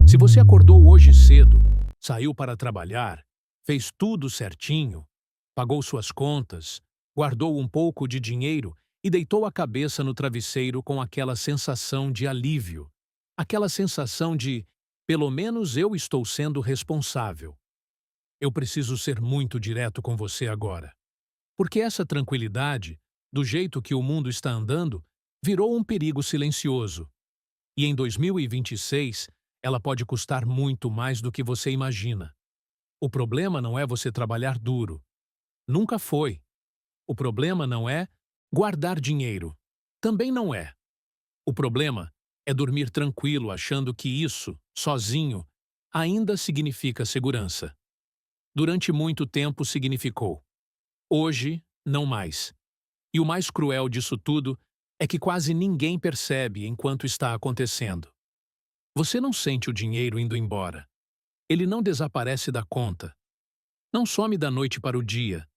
Se você acordou hoje cedo, saiu para trabalhar, fez tudo certinho, pagou suas contas, guardou um pouco de dinheiro e deitou a cabeça no travesseiro com aquela sensação de alívio, aquela sensação de, pelo menos eu estou sendo responsável. Eu preciso ser muito direto com você agora. Porque essa tranquilidade, do jeito que o mundo está andando, virou um perigo silencioso. E em 2026, ela pode custar muito mais do que você imagina. O problema não é você trabalhar duro. Nunca foi. O problema não é guardar dinheiro. Também não é. O problema é dormir tranquilo achando que isso, sozinho, ainda significa segurança. Durante muito tempo significou. Hoje, não mais. E o mais cruel disso tudo é que quase ninguém percebe enquanto está acontecendo. Você não sente o dinheiro indo embora. Ele não desaparece da conta. Não some da noite para o dia.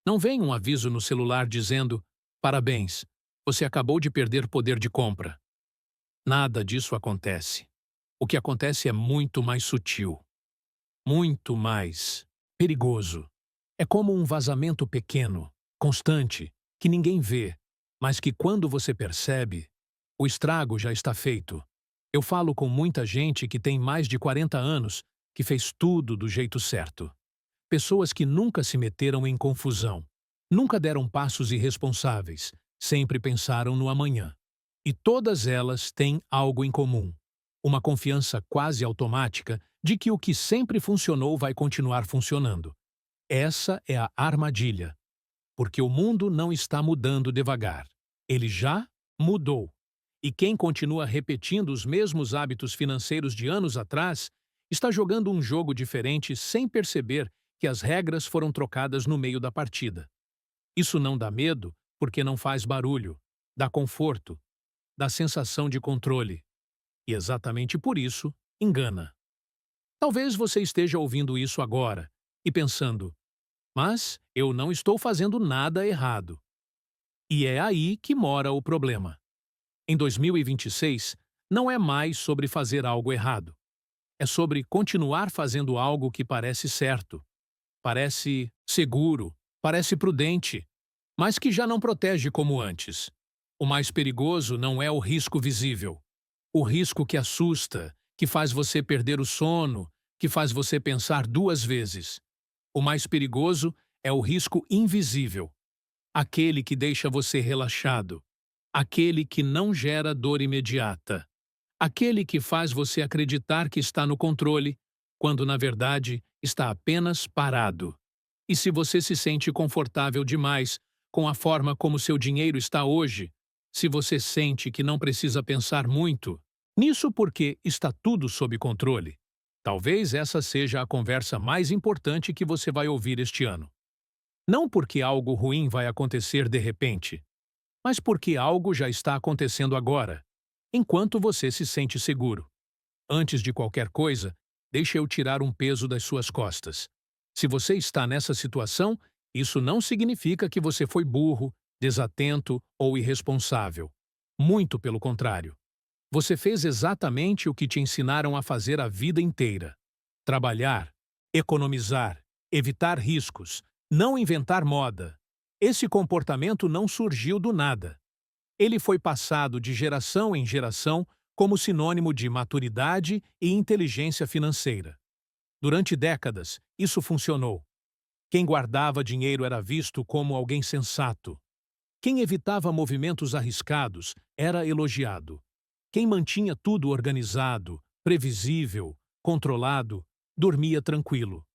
Não vem um aviso no celular dizendo: "Parabéns, você acabou de perder poder de compra." Nada disso acontece. O que acontece é muito mais sutil. Muito mais perigoso. É como um vazamento pequeno, constante, que ninguém vê, mas que quando você percebe, o estrago já está feito. Eu falo com muita gente que tem mais de 40 anos, que fez tudo do jeito certo. Pessoas que nunca se meteram em confusão, nunca deram passos irresponsáveis, sempre pensaram no amanhã. E todas elas têm algo em comum: uma confiança quase automática de que o que sempre funcionou vai continuar funcionando. Essa é a armadilha, porque o mundo não está mudando devagar. Ele já mudou. E quem continua repetindo os mesmos hábitos financeiros de anos atrás está jogando um jogo diferente sem perceber que as regras foram trocadas no meio da partida. Isso não dá medo porque não faz barulho, dá conforto, dá sensação de controle. E exatamente por isso, engana. Talvez você esteja ouvindo isso agora e pensando: "Mas eu não estou fazendo nada errado." E é aí que mora o problema. Em 2026, não é mais sobre fazer algo errado. É sobre continuar fazendo algo que parece certo, parece seguro, parece prudente, mas que já não protege como antes. O mais perigoso não é o risco visível. O risco que assusta, que faz você perder o sono, que faz você pensar duas vezes. O mais perigoso é o risco invisível, aquele que deixa você relaxado, aquele que não gera dor imediata, aquele que faz você acreditar que está no controle, quando na verdade está apenas parado. E se você se sente confortável demais com a forma como seu dinheiro está hoje, se você sente que não precisa pensar muito nisso porque está tudo sob controle, talvez essa seja a conversa mais importante que você vai ouvir este ano. Não porque algo ruim vai acontecer de repente, mas porque algo já está acontecendo agora, enquanto você se sente seguro. Antes de qualquer coisa, deixe eu tirar um peso das suas costas. Se você está nessa situação, isso não significa que você foi burro, desatento ou irresponsável. Muito pelo contrário. Você fez exatamente o que te ensinaram a fazer a vida inteira: trabalhar, economizar, evitar riscos, não inventar moda. Esse comportamento não surgiu do nada. Ele foi passado de geração em geração como sinônimo de maturidade e inteligência financeira. Durante décadas, isso funcionou. Quem guardava dinheiro era visto como alguém sensato. Quem evitava movimentos arriscados era elogiado. Quem mantinha tudo organizado, previsível, controlado, dormia tranquilo.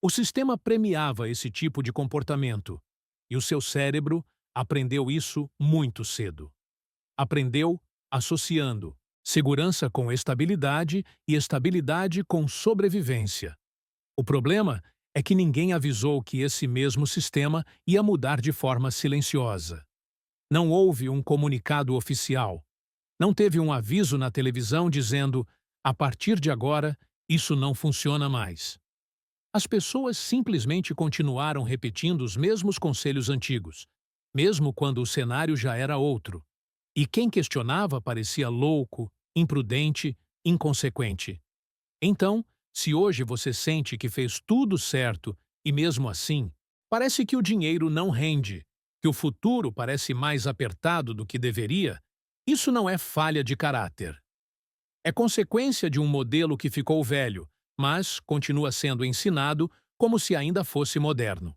O sistema premiava esse tipo de comportamento, e o seu cérebro aprendeu isso muito cedo. Aprendeu associando segurança com estabilidade e estabilidade com sobrevivência. O problema é que ninguém avisou que esse mesmo sistema ia mudar de forma silenciosa. Não houve um comunicado oficial. Não teve um aviso na televisão dizendo: "A partir de agora, isso não funciona mais." As pessoas simplesmente continuaram repetindo os mesmos conselhos antigos, mesmo quando o cenário já era outro. E quem questionava parecia louco, imprudente, inconsequente. Então, se hoje você sente que fez tudo certo e mesmo assim, parece que o dinheiro não rende, que o futuro parece mais apertado do que deveria, isso não é falha de caráter. É consequência de um modelo que ficou velho, mas continua sendo ensinado como se ainda fosse moderno.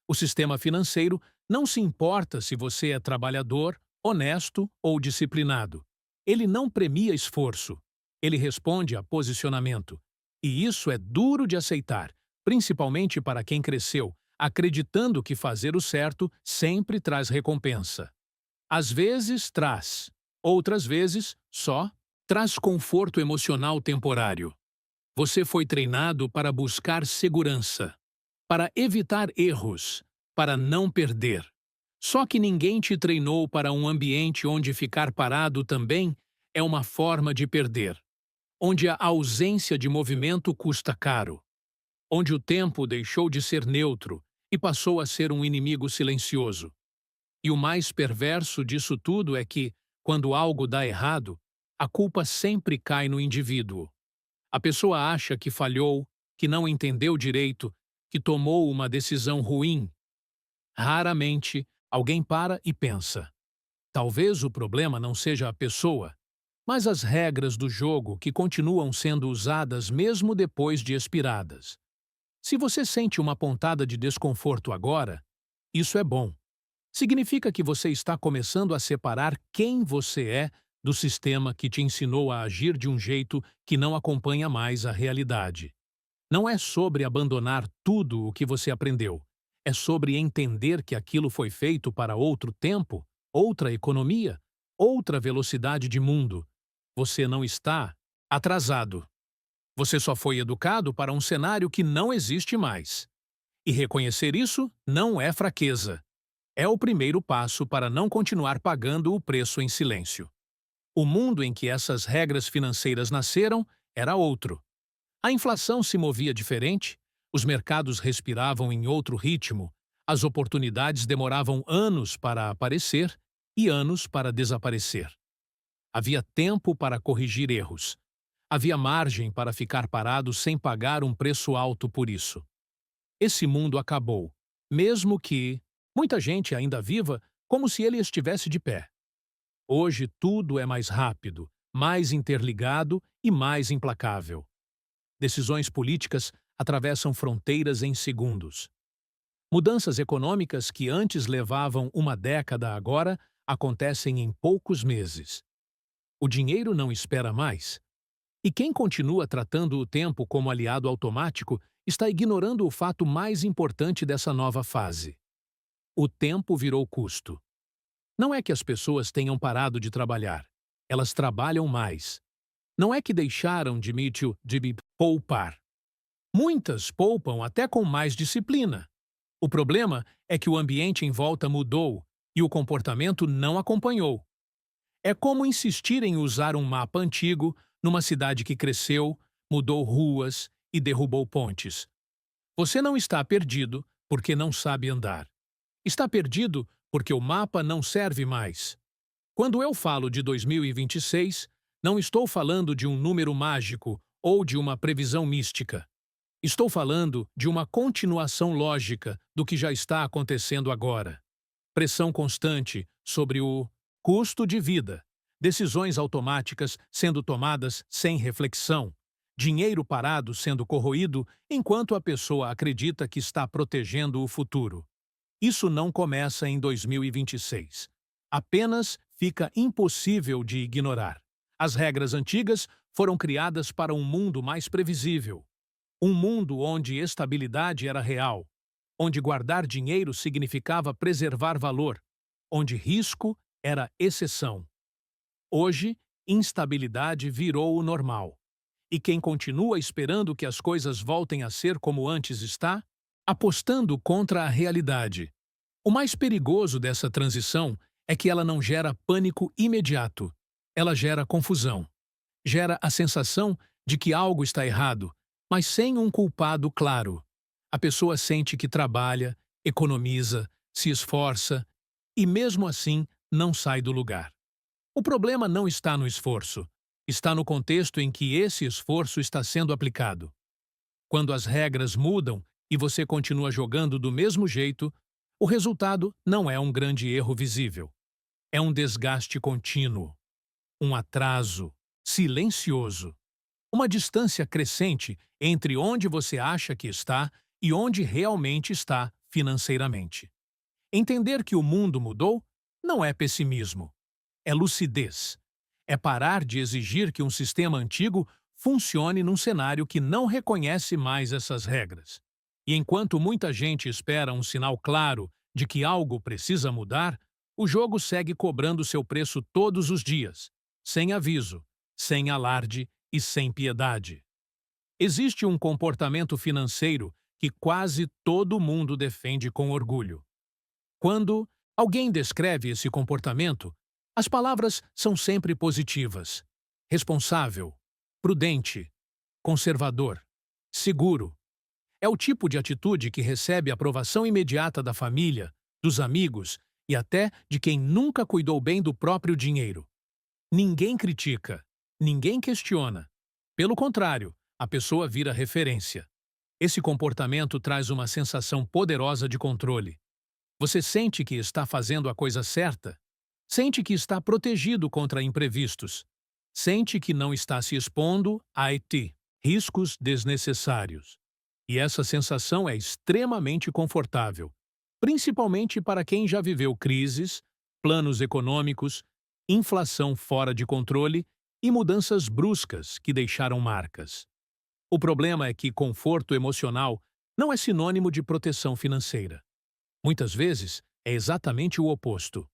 O sistema financeiro não se importa se você é trabalhador, honesto ou disciplinado. Ele não premia esforço. Ele responde a posicionamento. E isso é duro de aceitar, principalmente para quem cresceu, acreditando que fazer o certo sempre traz recompensa. Às vezes traz, outras vezes só traz conforto emocional temporário. Você foi treinado para buscar segurança, para evitar erros, para não perder. Só que ninguém te treinou para um ambiente onde ficar parado também é uma forma de perder, onde a ausência de movimento custa caro, onde o tempo deixou de ser neutro e passou a ser um inimigo silencioso. E o mais perverso disso tudo é que, quando algo dá errado, a culpa sempre cai no indivíduo. A pessoa acha que falhou, que não entendeu direito, que tomou uma decisão ruim. Raramente, alguém para e pensa: talvez o problema não seja a pessoa, mas as regras do jogo que continuam sendo usadas mesmo depois de expiradas. Se você sente uma pontada de desconforto agora, isso é bom. Significa que você está começando a separar quem você é do sistema que te ensinou a agir de um jeito que não acompanha mais a realidade. Não é sobre abandonar tudo o que você aprendeu. É sobre entender que aquilo foi feito para outro tempo, outra economia, outra velocidade de mundo. Você não está atrasado. Você só foi educado para um cenário que não existe mais. E reconhecer isso não é fraqueza. É o primeiro passo para não continuar pagando o preço em silêncio. O mundo em que essas regras financeiras nasceram era outro. A inflação se movia diferente, os mercados respiravam em outro ritmo, as oportunidades demoravam anos para aparecer e anos para desaparecer. Havia tempo para corrigir erros. Havia margem para ficar parado sem pagar um preço alto por isso. Esse mundo acabou, mesmo que muita gente ainda viva como se ele estivesse de pé. Hoje tudo é mais rápido, mais interligado e mais implacável. Decisões políticas atravessam fronteiras em segundos. Mudanças econômicas que antes levavam uma década agora acontecem em poucos meses. O dinheiro não espera mais. E quem continua tratando o tempo como aliado automático está ignorando o fato mais importante dessa nova fase. O tempo virou custo. Não é que as pessoas tenham parado de trabalhar. Elas trabalham mais. Não é que deixaram de poupar. Muitas poupam até com mais disciplina. O problema é que o ambiente em volta mudou e o comportamento não acompanhou. É como insistir em usar um mapa antigo numa cidade que cresceu, mudou ruas e derrubou pontes. Você não está perdido porque não sabe andar. Está perdido porque o mapa não serve mais. Quando eu falo de 2026, não estou falando de um número mágico ou de uma previsão mística. Estou falando de uma continuação lógica do que já está acontecendo agora. Pressão constante sobre o custo de vida, decisões automáticas sendo tomadas sem reflexão, dinheiro parado sendo corroído enquanto a pessoa acredita que está protegendo o futuro. Isso não começa em 2026. Apenas fica impossível de ignorar. As regras antigas foram criadas para um mundo mais previsível. Um mundo onde estabilidade era real, onde guardar dinheiro significava preservar valor, onde risco era exceção. Hoje, instabilidade virou o normal. E quem continua esperando que as coisas voltem a ser como antes está apostando contra a realidade. O mais perigoso dessa transição é que ela não gera pânico imediato. Ela gera confusão. Gera a sensação de que algo está errado, mas sem um culpado claro. A pessoa sente que trabalha, economiza, se esforça e, mesmo assim, não sai do lugar. O problema não está no esforço. está no contexto em que esse esforço está sendo aplicado. Quando as regras mudam e você continua jogando do mesmo jeito, o resultado não é um grande erro visível. É um desgaste contínuo, um atraso silencioso, uma distância crescente entre onde você acha que está e onde realmente está financeiramente. Entender que o mundo mudou não é pessimismo, é lucidez. É parar de exigir que um sistema antigo funcione num cenário que não reconhece mais essas regras. E enquanto muita gente espera um sinal claro de que algo precisa mudar, o jogo segue cobrando seu preço todos os dias, sem aviso, sem alarde e sem piedade. Existe um comportamento financeiro que quase todo mundo defende com orgulho. Quando alguém descreve esse comportamento, as palavras são sempre positivas: responsável, prudente, conservador, seguro. É o tipo de atitude que recebe aprovação imediata da família, dos amigos e até de quem nunca cuidou bem do próprio dinheiro. Ninguém critica, ninguém questiona. Pelo contrário, a pessoa vira referência. Esse comportamento traz uma sensação poderosa de controle. Você sente que está fazendo a coisa certa? Sente que está protegido contra imprevistos? Sente que não está se expondo a riscos desnecessários? E essa sensação é extremamente confortável, principalmente para quem já viveu crises, planos econômicos, inflação fora de controle e mudanças bruscas que deixaram marcas. O problema é que conforto emocional não é sinônimo de proteção financeira. Muitas vezes, é exatamente o oposto.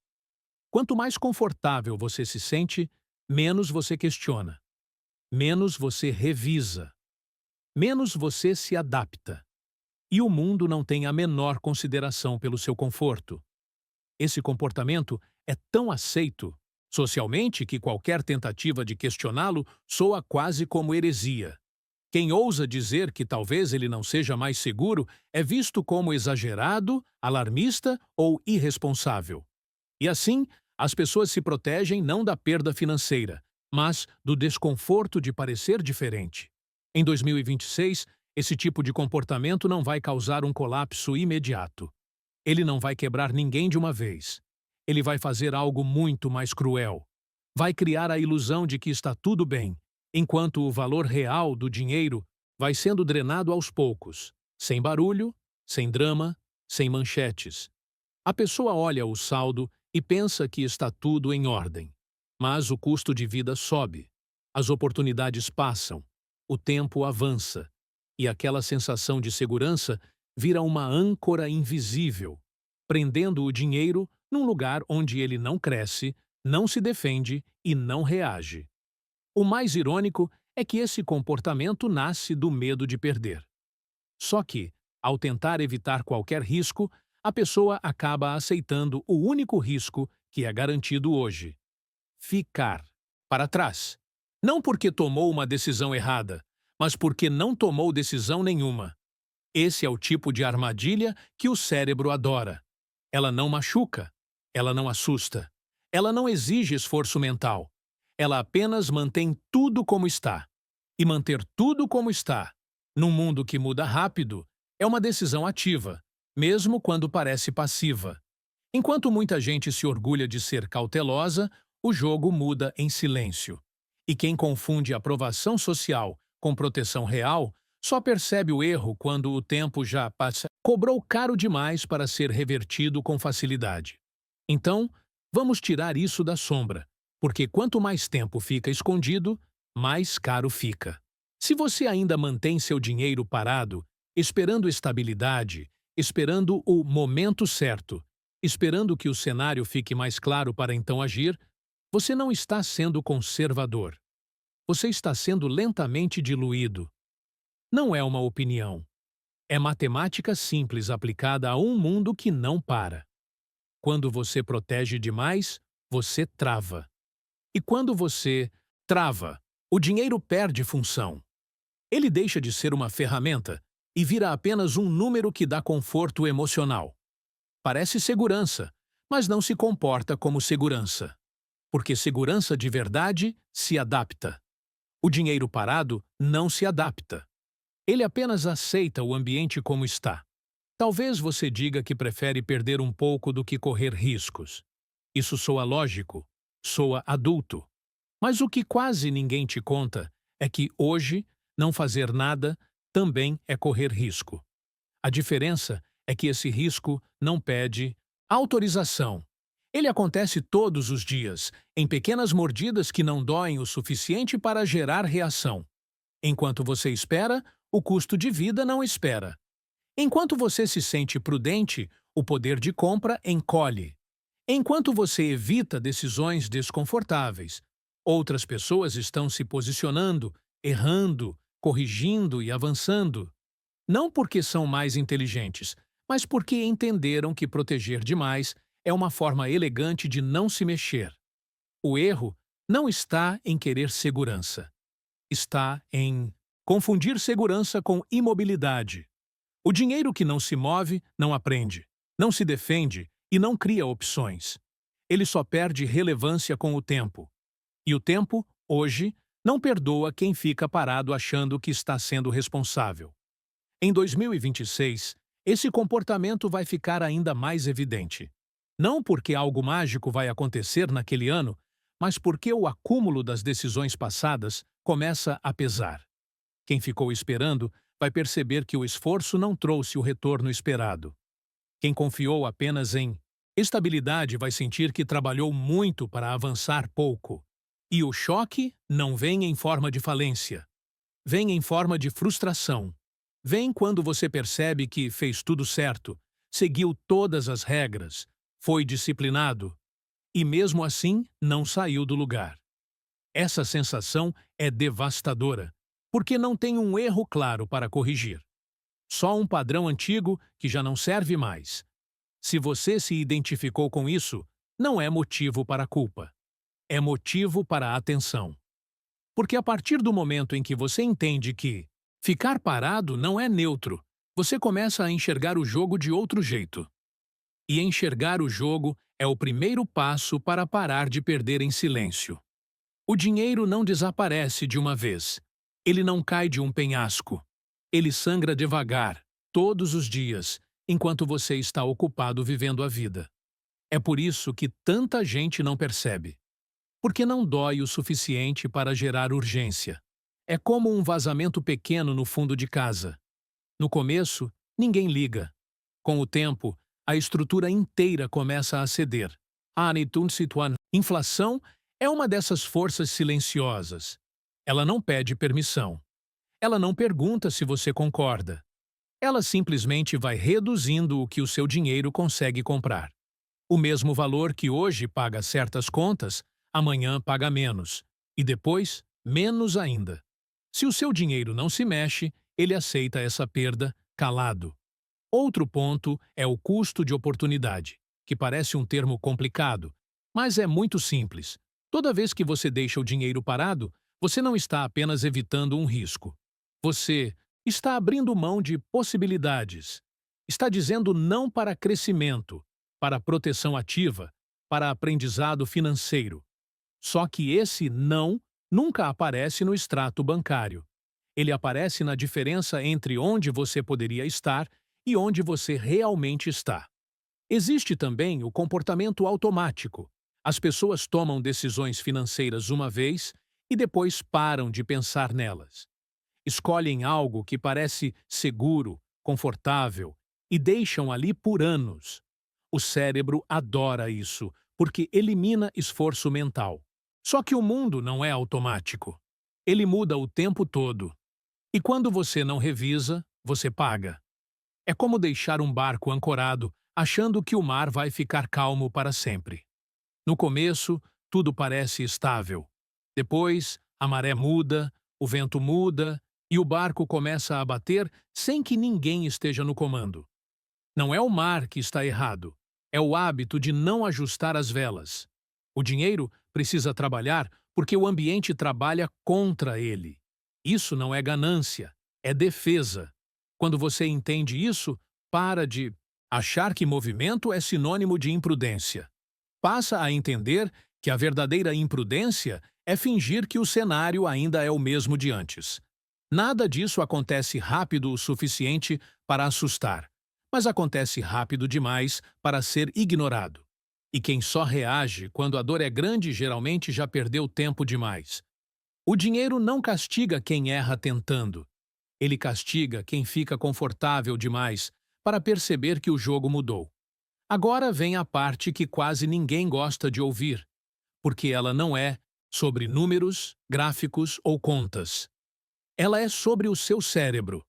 Quanto mais confortável você se sente, menos você questiona, menos você revisa, menos você se adapta. E o mundo não tem a menor consideração pelo seu conforto. Esse comportamento é tão aceito socialmente que qualquer tentativa de questioná-lo soa quase como heresia. Quem ousa dizer que talvez ele não seja mais seguro é visto como exagerado, alarmista ou irresponsável. E assim, as pessoas se protegem não da perda financeira, mas do desconforto de parecer diferente. Em 2026, esse tipo de comportamento não vai causar um colapso imediato. Ele não vai quebrar ninguém de uma vez. Ele vai fazer algo muito mais cruel. Vai criar a ilusão de que está tudo bem, enquanto o valor real do dinheiro vai sendo drenado aos poucos, sem barulho, sem drama, sem manchetes. A pessoa olha o saldo e pensa que está tudo em ordem. Mas o custo de vida sobe, as oportunidades passam, o tempo avança, e aquela sensação de segurança vira uma âncora invisível, prendendo o dinheiro num lugar onde ele não cresce, não se defende e não reage. O mais irônico é que esse comportamento nasce do medo de perder. Só que, ao tentar evitar qualquer risco, a pessoa acaba aceitando o único risco que é garantido hoje: ficar para trás. Não porque tomou uma decisão errada, mas porque não tomou decisão nenhuma. Esse é o tipo de armadilha que o cérebro adora. Ela não machuca, ela não assusta, ela não exige esforço mental. Ela apenas mantém tudo como está. E manter tudo como está, num mundo que muda rápido, é uma decisão ativa, mesmo quando parece passiva. Enquanto muita gente se orgulha de ser cautelosa, o jogo muda em silêncio. E quem confunde aprovação social com proteção real só percebe o erro quando o tempo já passa. Cobrou caro demais para ser revertido com facilidade. Então, vamos tirar isso da sombra, porque quanto mais tempo fica escondido, mais caro fica. Se você ainda mantém seu dinheiro parado, esperando estabilidade, esperando o momento certo, esperando que o cenário fique mais claro para então agir, você não está sendo conservador. Você está sendo lentamente diluído. Não é uma opinião. É matemática simples aplicada a um mundo que não para. Quando você protege demais, você trava. E quando você trava, o dinheiro perde função. Ele deixa de ser uma ferramenta e vira apenas um número que dá conforto emocional. Parece segurança, mas não se comporta como segurança. Porque segurança de verdade se adapta. O dinheiro parado não se adapta. Ele apenas aceita o ambiente como está. Talvez você diga que prefere perder um pouco do que correr riscos. Isso soa lógico, soa adulto. Mas o que quase ninguém te conta é que hoje, não fazer nada também é correr risco. A diferença é que esse risco não pede autorização. Ele acontece todos os dias, em pequenas mordidas que não doem o suficiente para gerar reação. Enquanto você espera, o custo de vida não espera. Enquanto você se sente prudente, o poder de compra encolhe. Enquanto você evita decisões desconfortáveis, outras pessoas estão se posicionando, errando, corrigindo e avançando. Não porque são mais inteligentes, mas porque entenderam que proteger demais é uma forma elegante de não se mexer. O erro não está em querer segurança. Está em confundir segurança com imobilidade. O dinheiro que não se move não aprende, não se defende e não cria opções. Ele só perde relevância com o tempo. E o tempo, hoje, não perdoa quem fica parado achando que está sendo responsável. Em 2026, esse comportamento vai ficar ainda mais evidente. Não porque algo mágico vai acontecer naquele ano, mas porque o acúmulo das decisões passadas começa a pesar. Quem ficou esperando vai perceber que o esforço não trouxe o retorno esperado. Quem confiou apenas em estabilidade vai sentir que trabalhou muito para avançar pouco. E o choque não vem em forma de falência. Vem em forma de frustração. Vem quando você percebe que fez tudo certo, seguiu todas as regras, foi disciplinado e, mesmo assim, não saiu do lugar. Essa sensação é devastadora, porque não tem um erro claro para corrigir. Só um padrão antigo que já não serve mais. Se você se identificou com isso, não é motivo para culpa. É motivo para atenção. Porque a partir do momento em que você entende que ficar parado não é neutro, você começa a enxergar o jogo de outro jeito. E enxergar o jogo é o primeiro passo para parar de perder em silêncio. O dinheiro não desaparece de uma vez. Ele não cai de um penhasco. Ele sangra devagar, todos os dias, enquanto você está ocupado vivendo a vida. É por isso que tanta gente não percebe. Porque não dói o suficiente para gerar urgência. É como um vazamento pequeno no fundo de casa. No começo, ninguém liga. Com o tempo, a estrutura inteira começa a ceder. A inflação é uma dessas forças silenciosas. Ela não pede permissão. Ela não pergunta se você concorda. Ela simplesmente vai reduzindo o que o seu dinheiro consegue comprar. O mesmo valor que hoje paga certas contas, amanhã paga menos. E depois, menos ainda. Se o seu dinheiro não se mexe, ele aceita essa perda, calado. Outro ponto é o custo de oportunidade, que parece um termo complicado, mas é muito simples. Toda vez que você deixa o dinheiro parado, você não está apenas evitando um risco. Você está abrindo mão de possibilidades. Está dizendo não para crescimento, para proteção ativa, para aprendizado financeiro. Só que esse não nunca aparece no extrato bancário. Ele aparece na diferença entre onde você poderia estar e onde você realmente está. Existe também o comportamento automático. As pessoas tomam decisões financeiras uma vez e depois param de pensar nelas. Escolhem algo que parece seguro, confortável e deixam ali por anos. O cérebro adora isso, porque elimina esforço mental. Só que o mundo não é automático. Ele muda o tempo todo. E quando você não revisa, você paga. É como deixar um barco ancorado, achando que o mar vai ficar calmo para sempre. No começo, tudo parece estável. Depois, a maré muda, o vento muda e o barco começa a bater sem que ninguém esteja no comando. Não é o mar que está errado, é o hábito de não ajustar as velas. O dinheiro precisa trabalhar porque o ambiente trabalha contra ele. Isso não é ganância, é defesa. Quando você entende isso, para de achar que movimento é sinônimo de imprudência. Passa a entender que a verdadeira imprudência É fingir que o cenário ainda é o mesmo de antes. Nada disso acontece rápido o suficiente para assustar, mas acontece rápido demais para ser ignorado. E quem só reage quando a dor é grande geralmente já perdeu tempo demais. O dinheiro não castiga quem erra tentando. Ele castiga quem fica confortável demais para perceber que o jogo mudou. Agora vem a parte que quase ninguém gosta de ouvir, porque ela não é sobre números, gráficos ou contas. Ela é sobre o seu cérebro.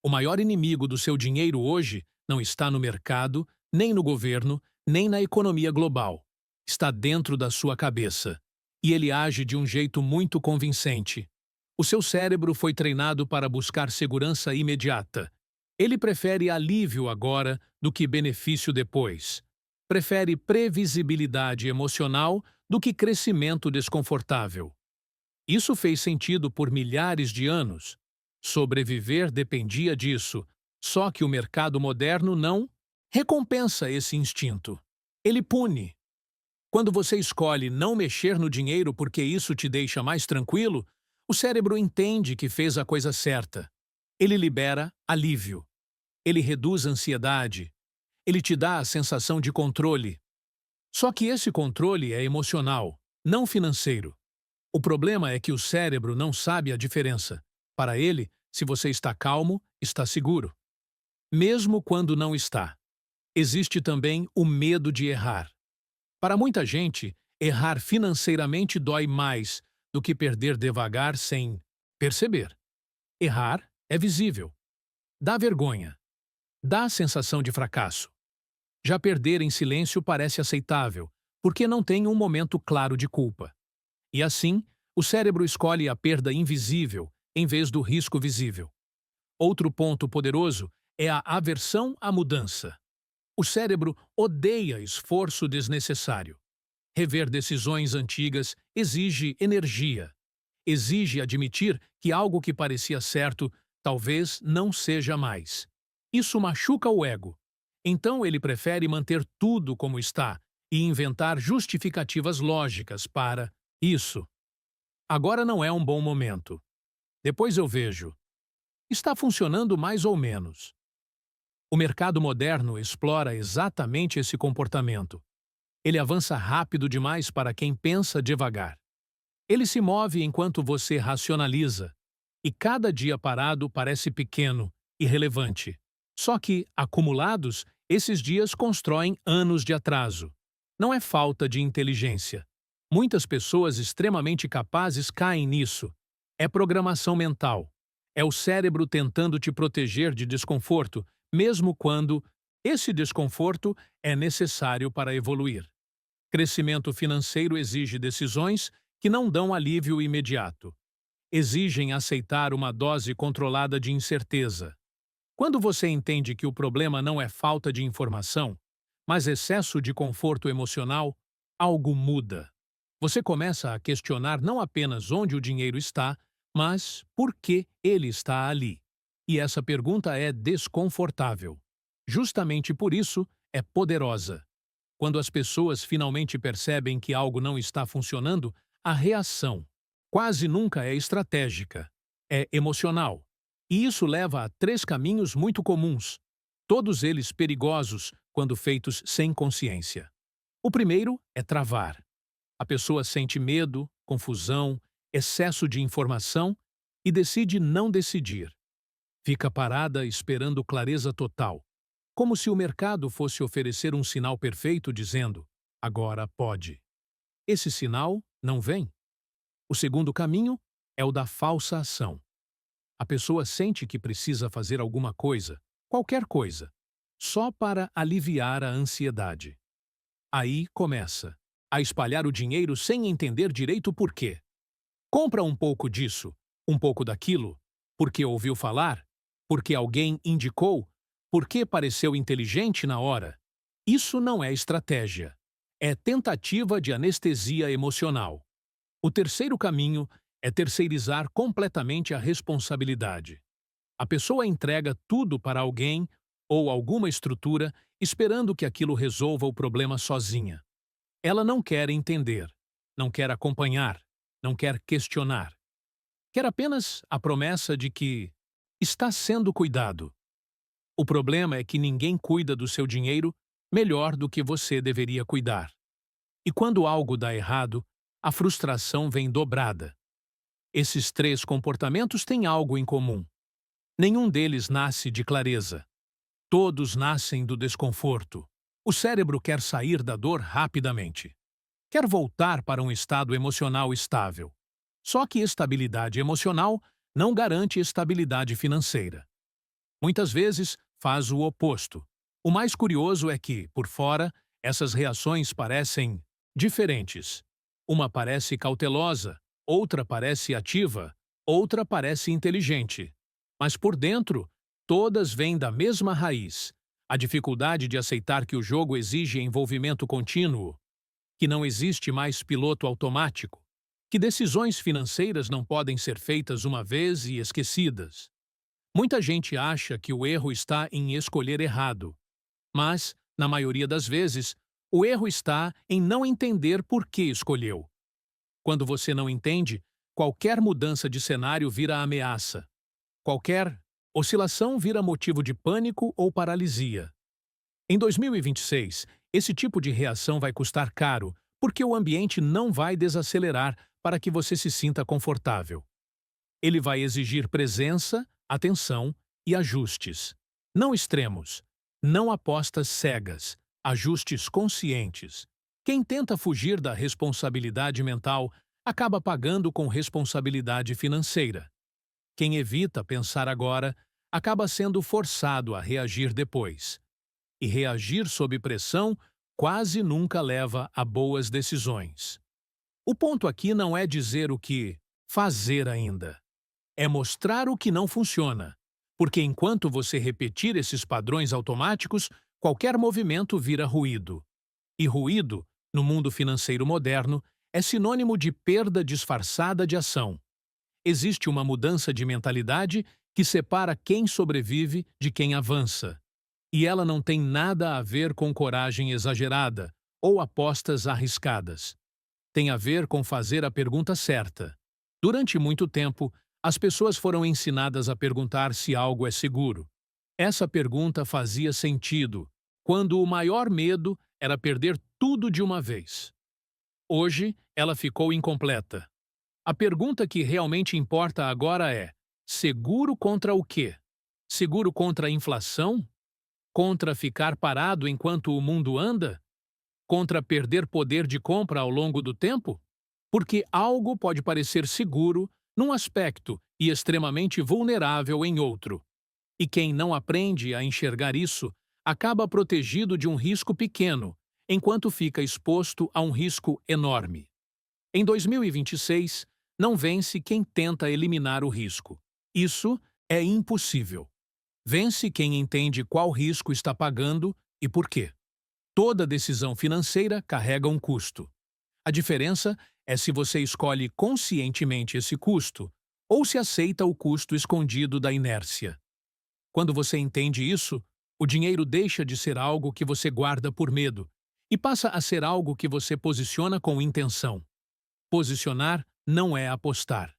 O maior inimigo do seu dinheiro hoje não está no mercado, nem no governo, nem na economia global. Está dentro da sua cabeça. E ele age de um jeito muito convincente. O seu cérebro foi treinado para buscar segurança imediata. Ele prefere alívio agora do que benefício depois. Prefere previsibilidade emocional do que crescimento desconfortável. Isso fez sentido por milhares de anos. Sobreviver dependia disso, só que o mercado moderno não recompensa esse instinto. Ele pune. Quando você escolhe não mexer no dinheiro porque isso te deixa mais tranquilo, o cérebro entende que fez a coisa certa. Ele libera alívio. Ele reduz a ansiedade. Ele te dá a sensação de controle. Só que esse controle é emocional, não financeiro. O problema é que o cérebro não sabe a diferença. Para ele, se você está calmo, está seguro. Mesmo quando não está. Existe também o medo de errar. Para muita gente, errar financeiramente dói mais do que perder devagar sem perceber. Errar é visível. Dá vergonha. Dá a sensação de fracasso. Já perder em silêncio parece aceitável, porque não tem um momento claro de culpa. E assim, o cérebro escolhe a perda invisível em vez do risco visível. Outro ponto poderoso é a aversão à mudança. O cérebro odeia esforço desnecessário. Rever decisões antigas exige energia. Exige admitir que algo que parecia certo talvez não seja mais. Isso machuca o ego. Então ele prefere manter tudo como está e inventar justificativas lógicas para isso. Agora não é um bom momento. Depois eu vejo. Está funcionando mais ou menos. O mercado moderno explora exatamente esse comportamento. Ele avança rápido demais para quem pensa devagar. Ele se move enquanto você racionaliza. E cada dia parado parece pequeno, irrelevante. Só que, acumulados, esses dias constroem anos de atraso. Não é falta de inteligência. Muitas pessoas extremamente capazes caem nisso. É programação mental. É o cérebro tentando te proteger de desconforto, mesmo quando esse desconforto é necessário para evoluir. Crescimento financeiro exige decisões que não dão alívio imediato. Exigem aceitar uma dose controlada de incerteza. Quando você entende que o problema não é falta de informação, mas excesso de conforto emocional, algo muda. Você começa a questionar não apenas onde o dinheiro está, mas por que ele está ali. E essa pergunta é desconfortável. Justamente por isso, é poderosa. Quando as pessoas finalmente percebem que algo não está funcionando, a reação quase nunca é estratégica, é emocional. E isso leva a três caminhos muito comuns, todos eles perigosos quando feitos sem consciência. O primeiro é travar. A pessoa sente medo, confusão, excesso de informação e decide não decidir. Fica parada esperando clareza total, como se o mercado fosse oferecer um sinal perfeito dizendo: agora pode. Esse sinal não vem. O segundo caminho é o da falsa ação. A pessoa sente que precisa fazer alguma coisa, qualquer coisa, só para aliviar a ansiedade. Aí começa a espalhar o dinheiro sem entender direito o porquê. Compra um pouco disso, um pouco daquilo, porque ouviu falar, porque alguém indicou, porque pareceu inteligente na hora. Isso não é estratégia. É tentativa de anestesia emocional. O terceiro caminho é terceirizar completamente a responsabilidade. A pessoa entrega tudo para alguém ou alguma estrutura, esperando que aquilo resolva o problema sozinha. Ela não quer entender, não quer acompanhar, não quer questionar. Quer apenas a promessa de que está sendo cuidado. O problema é que ninguém cuida do seu dinheiro melhor do que você deveria cuidar. E quando algo dá errado, a frustração vem dobrada. Esses três comportamentos têm algo em comum. Nenhum deles nasce de clareza. Todos nascem do desconforto. O cérebro quer sair da dor rapidamente. Quer voltar para um estado emocional estável. Só que estabilidade emocional não garante estabilidade financeira. Muitas vezes faz o oposto. O mais curioso é que, por fora, essas reações parecem diferentes. Uma parece cautelosa, outra parece ativa, outra parece inteligente. Mas por dentro, todas vêm da mesma raiz: a dificuldade de aceitar que o jogo exige envolvimento contínuo, que não existe mais piloto automático, que decisões financeiras não podem ser feitas uma vez e esquecidas. Muita gente acha que o erro está em escolher errado, mas, na maioria das vezes, o erro está em não entender por que escolheu. Quando você não entende, qualquer mudança de cenário vira ameaça. Qualquer oscilação vira motivo de pânico ou paralisia. Em 2026, esse tipo de reação vai custar caro, porque o ambiente não vai desacelerar para que você se sinta confortável. Ele vai exigir presença, atenção e ajustes. Não extremos, não apostas cegas, ajustes conscientes. Quem tenta fugir da responsabilidade mental acaba pagando com responsabilidade financeira. Quem evita pensar agora acaba sendo forçado a reagir depois. E reagir sob pressão quase nunca leva a boas decisões. O ponto aqui não é dizer o que fazer ainda. É mostrar o que não funciona. Porque enquanto você repetir esses padrões automáticos, qualquer movimento vira ruído. E ruído, no mundo financeiro moderno, é sinônimo de perda disfarçada de ação. Existe uma mudança de mentalidade que separa quem sobrevive de quem avança. E ela não tem nada a ver com coragem exagerada ou apostas arriscadas. Tem a ver com fazer a pergunta certa. Durante muito tempo, as pessoas foram ensinadas a perguntar se algo é seguro. Essa pergunta fazia sentido, quando o maior medo era perder tudo de uma vez. Hoje, ela ficou incompleta. A pergunta que realmente importa agora é: seguro contra o quê? Seguro contra a inflação? Contra ficar parado enquanto o mundo anda? Contra perder poder de compra ao longo do tempo? Porque algo pode parecer seguro num aspecto e extremamente vulnerável em outro. E quem não aprende a enxergar isso acaba protegido de um risco pequeno, enquanto fica exposto a um risco enorme. Em 2026, não vence quem tenta eliminar o risco. Isso é impossível. Vence quem entende qual risco está pagando e por quê. Toda decisão financeira carrega um custo. A diferença é se você escolhe conscientemente esse custo ou se aceita o custo escondido da inércia. Quando você entende isso, o dinheiro deixa de ser algo que você guarda por medo e passa a ser algo que você posiciona com intenção. Posicionar não é apostar.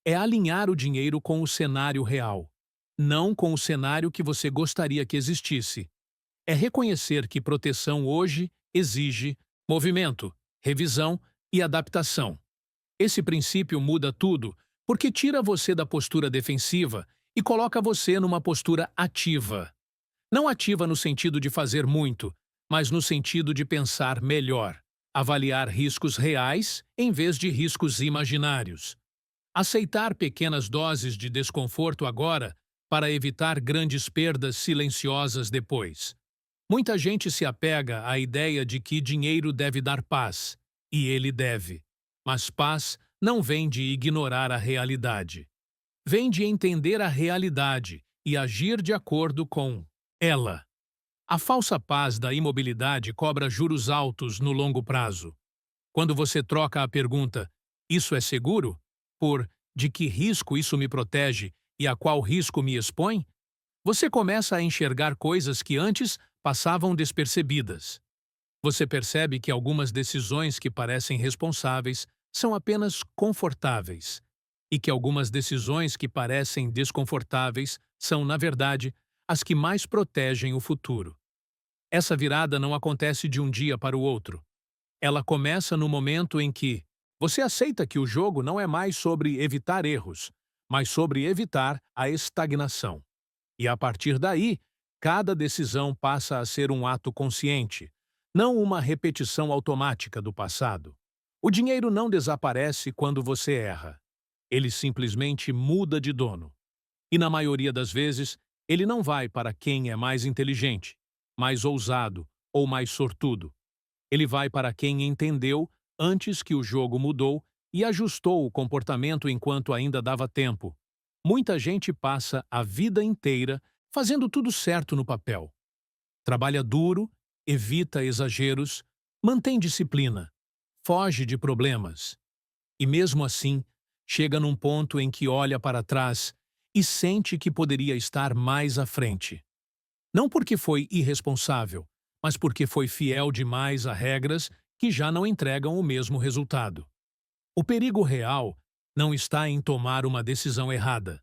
É alinhar o dinheiro com o cenário real, não com o cenário que você gostaria que existisse. É reconhecer que proteção hoje exige movimento, revisão e adaptação. Esse princípio muda tudo porque tira você da postura defensiva e coloca você numa postura ativa. Não ativa no sentido de fazer muito, mas no sentido de pensar melhor, avaliar riscos reais em vez de riscos imaginários. Aceitar pequenas doses de desconforto agora para evitar grandes perdas silenciosas depois. Muita gente se apega à ideia de que dinheiro deve dar paz, e ele deve. Mas paz não vem de ignorar a realidade. Vem de entender a realidade e agir de acordo com ela. A falsa paz da imobilidade cobra juros altos no longo prazo. Quando você troca a pergunta "isso é seguro?" por "de que risco isso me protege e a qual risco me expõe?", você começa a enxergar coisas que antes passavam despercebidas. Você percebe que algumas decisões que parecem responsáveis são apenas confortáveis e que algumas decisões que parecem desconfortáveis são, na verdade, as que mais protegem o futuro. Essa virada não acontece de um dia para o outro. Ela começa no momento em que você aceita que o jogo não é mais sobre evitar erros, mas sobre evitar a estagnação. E a partir daí, cada decisão passa a ser um ato consciente, não uma repetição automática do passado. O dinheiro não desaparece quando você erra. Ele simplesmente muda de dono. E na maioria das vezes, ele não vai para quem é mais inteligente, mais ousado ou mais sortudo. Ele vai para quem entendeu antes que o jogo mudou e ajustou o comportamento enquanto ainda dava tempo. Muita gente passa a vida inteira fazendo tudo certo no papel. Trabalha duro, evita exageros, mantém disciplina, foge de problemas. E mesmo assim, chega num ponto em que olha para trás e sente que poderia estar mais à frente. Não porque foi irresponsável, mas porque foi fiel demais a regras que já não entregam o mesmo resultado. O perigo real não está em tomar uma decisão errada.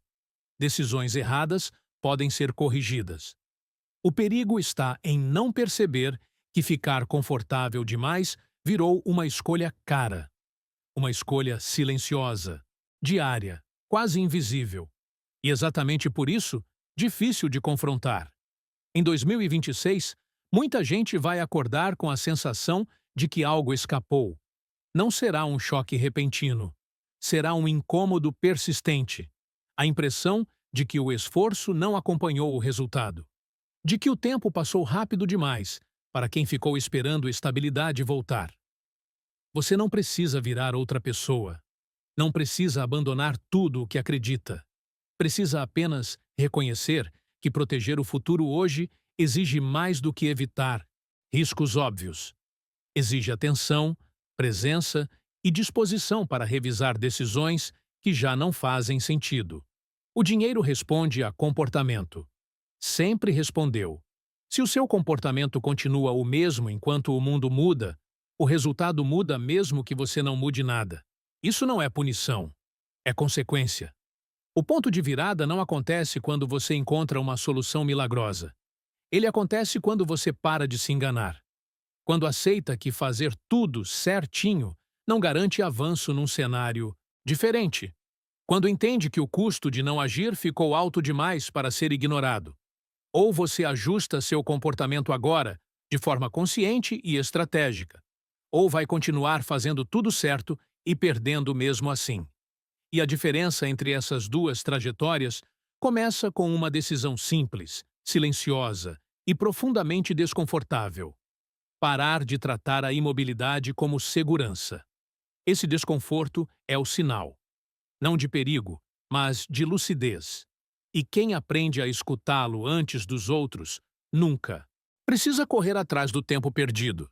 Decisões erradas podem ser corrigidas. O perigo está em não perceber que ficar confortável demais virou uma escolha cara, uma escolha silenciosa, diária, quase invisível. E exatamente por isso, difícil de confrontar. Em 2026, muita gente vai acordar com a sensação de que algo escapou. Não será um choque repentino. Será um incômodo persistente. A impressão de que o esforço não acompanhou o resultado. De que o tempo passou rápido demais para quem ficou esperando estabilidade voltar. Você não precisa virar outra pessoa. Não precisa abandonar tudo o que acredita. Precisa apenas reconhecer que proteger o futuro hoje exige mais do que evitar riscos óbvios. Exige atenção, presença e disposição para revisar decisões que já não fazem sentido. O dinheiro responde a comportamento. Sempre respondeu. Se o seu comportamento continua o mesmo enquanto o mundo muda, o resultado muda mesmo que você não mude nada. Isso não é punição, é consequência. O ponto de virada não acontece quando você encontra uma solução milagrosa. Ele acontece quando você para de se enganar. Quando aceita que fazer tudo certinho não garante avanço num cenário diferente. Quando entende que o custo de não agir ficou alto demais para ser ignorado. Ou você ajusta seu comportamento agora, de forma consciente e estratégica. Ou vai continuar fazendo tudo certo e perdendo mesmo assim. E a diferença entre essas duas trajetórias começa com uma decisão simples, silenciosa e profundamente desconfortável. Parar de tratar a imobilidade como segurança. Esse desconforto é o sinal, não de perigo, mas de lucidez. E quem aprende a escutá-lo antes dos outros, nunca precisa correr atrás do tempo perdido.